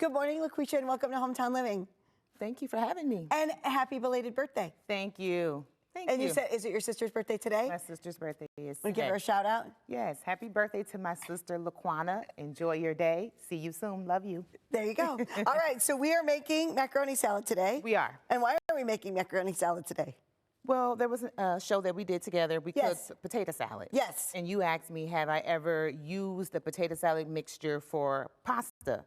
Good morning, Laquisha, and welcome to Hometown Living. Thank you for having me. And happy belated birthday. Thank you. Thank and you. you said, is it your sister's birthday today? My sister's birthday is Want to today. give her a shout out? Yes. Happy birthday to my sister, Laquana. Enjoy your day. See you soon. Love you. There you go. All right, so we are making macaroni salad today. We are. And why are we making macaroni salad today? Well, there was a show that we did together. We Yes. cooked potato salad. Yes. And you asked me, have I ever used the potato salad mixture for pasta?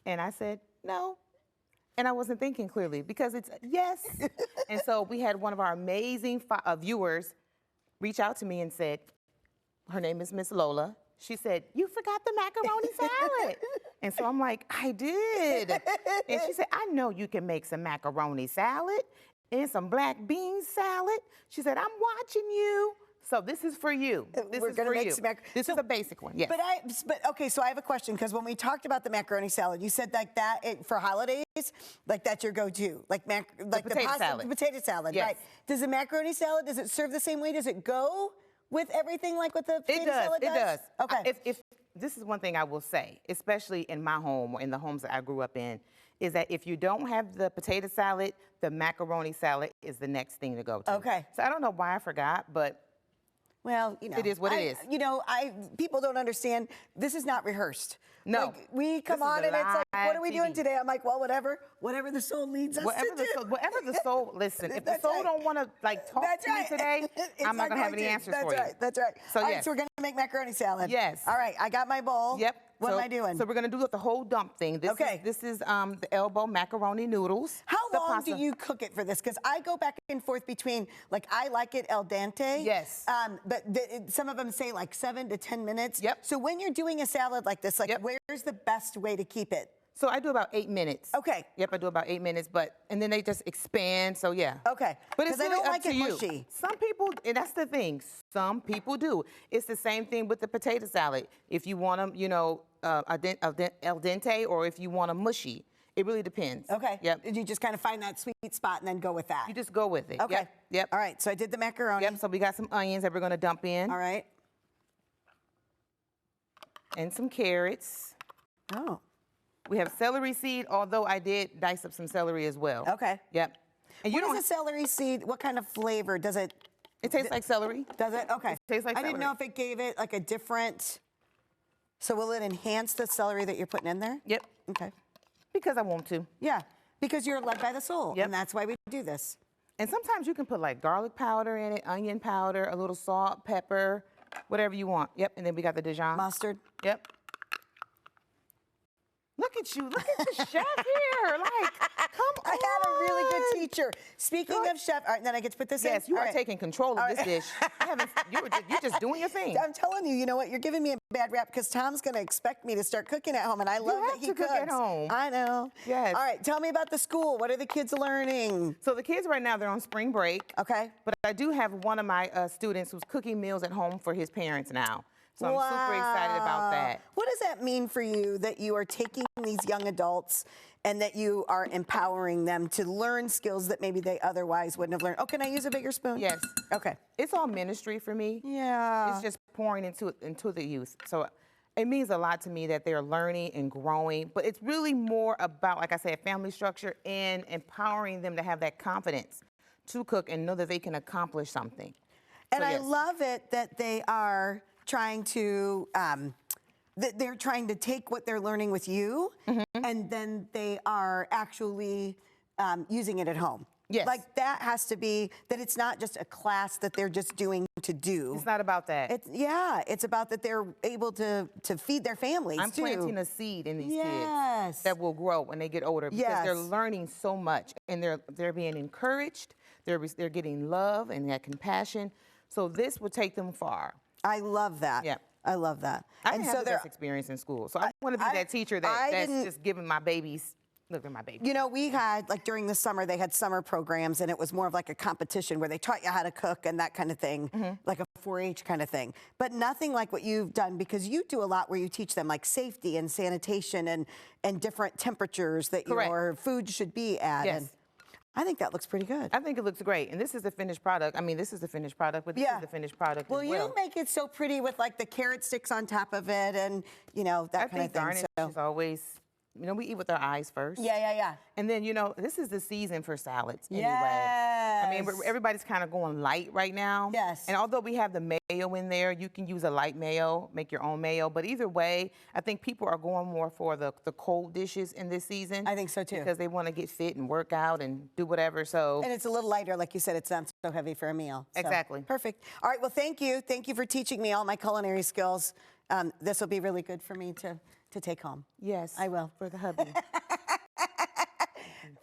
And I said, no. And I wasn't thinking clearly because it's yes. And so we had one of our amazing viewers reach out to me and said, her name is Miss Lola. She said, you forgot the macaroni salad. And so I'm like, I did. And she said, I know you can make some macaroni salad and some black bean salad. She said, I'm watching you. So this is for you. This We're is gonna for make you. some This is a basic one, yes. But okay, so I have a question because when we talked about the macaroni salad, you said like that for holidays, like that's your go-to, like the potato pasta, salad. the potato salad, Yes. right? Does the macaroni salad, does it serve the same way? Does it go with everything like what the potato salad does? It does. Okay. If this is one thing I will say, especially in my home or in the homes that I grew up in, is that if you don't have the potato salad, the macaroni salad is the next thing to go to. Okay. So I don't know why I forgot, but well, you know, it is what it is. You know, people don't understand. This is not rehearsed. No. Like, we come This is on and it's like, what are we live doing TV. today? I'm like, well, whatever the soul leads us to do. Whatever the soul, listen, if the That's soul right. don't want to like talk That's to me right. today, It's I'm not going to have any to. answers That's for you. right. That's right. So All right, yes. so we're going to make macaroni salad. Yes. All right, I got my bowl. Yep. What am I doing? So we're going to do the whole dump thing. This is the elbow macaroni noodles. How the long pasta. do you cook it for this? Because I go back and forth between, like, I like it al dente. Yes. But some of them say like 7 to 10 minutes. Yep. So when you're doing a salad like this, like, Yep. where's the best way to keep it? So I do about 8 minutes. Okay. Yep, I do about 8 minutes, and then they just expand, so yeah. Okay. But it's 'Cause I really don't up like to it you. mushy. Some people, and that's the thing, some people do. It's the same thing with the potato salad. If you want them, you know, al dente, or if you want them mushy. It really depends. Okay. Yep. You just kind of find that sweet spot and then go with that. You just go with it. Okay. Yep. Yep. All right, so I did the macaroni. Yep, so we got some onions that we're gonna dump in. All right. And some carrots. Oh. We have celery seed, although I did dice up some celery as well. Okay. Yep. And you What don't is a celery seed? What kind of flavor does it? It tastes like celery. Does it? Okay. It tastes like I didn't know celery. if it gave it like a different. So will it enhance the celery that you're putting in there? Yep. Okay. Because I want to. Yeah, because you're led by the soul, Yep. and that's why we do this. And sometimes you can put like garlic powder in it, onion powder, a little salt, pepper, whatever you want. Yep, and then we got the Dijon. Mustard. Yep. Look at you, look at the chef here. Like, come on. I had a really good teacher. Speaking of chef, all right, then I get to put this in? Yes, you All are right. taking control of this dish. You're just doing your thing. I'm telling you, you know what? You're giving me a bad rap because Tom's going to expect me to start cooking at home, and I love that have he to cooks. cook at home. I know. Yes. All right, tell me about the school. What are the kids learning? So the kids right now, they're on spring break. Okay. But I do have one of my students who's cooking meals at home for his parents now. So I'm super excited about that. What does that mean for you that you are taking these young adults and that you are empowering them to learn skills that maybe they otherwise wouldn't have learned? Oh, can I use a bigger spoon? Yes. Okay. It's all ministry for me. Yeah. It's just pouring into the youth. So it means a lot to me that they're learning and growing, but it's really more about, like I said, family structure and empowering them to have that confidence to cook and know that they can accomplish something. And So, I yes. love it that they are trying to, they're trying to take what they're learning with you, and then they are actually using it at home. Yes. Like that has to be, that it's not just a class that they're just doing to do. It's not about that. It's about that they're able to feed their families I'm too. planting a seed in these Yes. kids that will grow when they get older because Yes. they're learning so much and they're being encouraged. They're getting love and that compassion. So this will take them far. I love that. Yeah. I love that. I didn't have the best experience in school, so I want to be that teacher that's just giving my babies. Look at my baby. You know, we had, like during the summer, they had summer programs, and it was more of like a competition where they taught you how to cook and that kind of thing, like a 4-H kind of thing. But nothing like what you've done, because you do a lot where you teach them like safety and sanitation and different temperatures that Correct. your food should be at. Yes. And I think that looks pretty good. I think it looks great, and this is the finished product. I mean, this is the finished product, but this is the finished product Well, as well. you make it so pretty with like the carrot sticks on top of it, and you know that kind of thing. garnish is always, we eat with our eyes first. Yeah. And then, this is the season for salads anyway. Yes. I mean, everybody's kind of going light right now. Yes. And although we have the mayo in there, you can use a light mayo, make your own mayo. But either way, I think people are going more for the cold dishes in this season. I think so too. Because they want to get fit and work out and do whatever. So. And it's a little lighter, like you said, it's not so heavy for a meal. So, exactly. Perfect. All right, well, thank you. Thank you for teaching me all my culinary skills. This will be really good for me to take home. Yes. I will. For the hubby.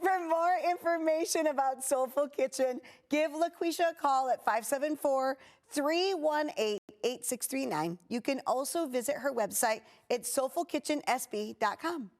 For more information about Soulful Kitchen, give Laquisha a call at 574-318-8639. You can also visit her website at soulfulkitchensb.com.